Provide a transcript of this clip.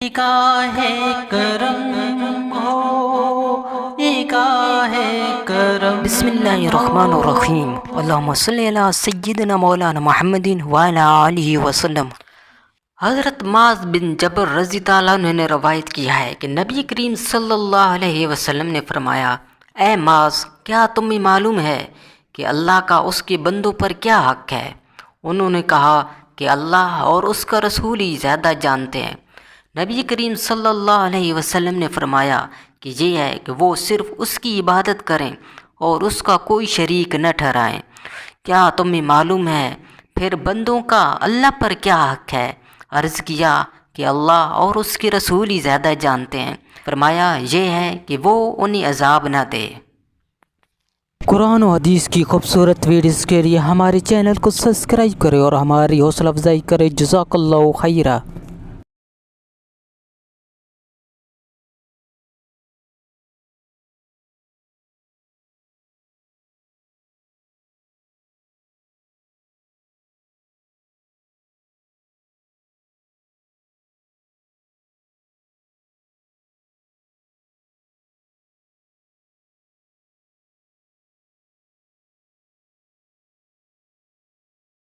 نگاہ کرم ہو، نگاہ کرم۔ بسم اللہ الرحمن الرحیم، اللہم صلی علی سیدنا مولانا محمد وعلی آلہ وسلم۔ حضرت معاذ بن جبل رضی اللہ عنہ نے روایت کیا ہے کہ نبی کریم صلی اللہ علیہ وسلم نے فرمایا، اے معاذ، کیا تمہیں معلوم ہے کہ اللہ کا اس کے بندوں پر کیا حق ہے؟ انہوں نے کہا کہ اللہ اور اس کا رسول ہی زیادہ جانتے ہیں۔ نبی کریم صلی اللہ علیہ وسلم نے فرمایا کہ یہ ہے کہ وہ صرف اس کی عبادت کریں اور اس کا کوئی شریک نہ ٹھہرائیں۔ کیا تمہیں معلوم ہے پھر بندوں کا اللہ پر کیا حق ہے؟ عرض کیا کہ اللہ اور اس کے رسول ہی زیادہ جانتے ہیں۔ فرمایا یہ ہے کہ وہ انہیں عذاب نہ دے۔ قرآن و حدیث کی خوبصورت ویڈیوز کے لیے ہمارے چینل کو سبسکرائب کریں اور ہماری حوصلہ افزائی کریں۔ جزاک اللہ خیرہ۔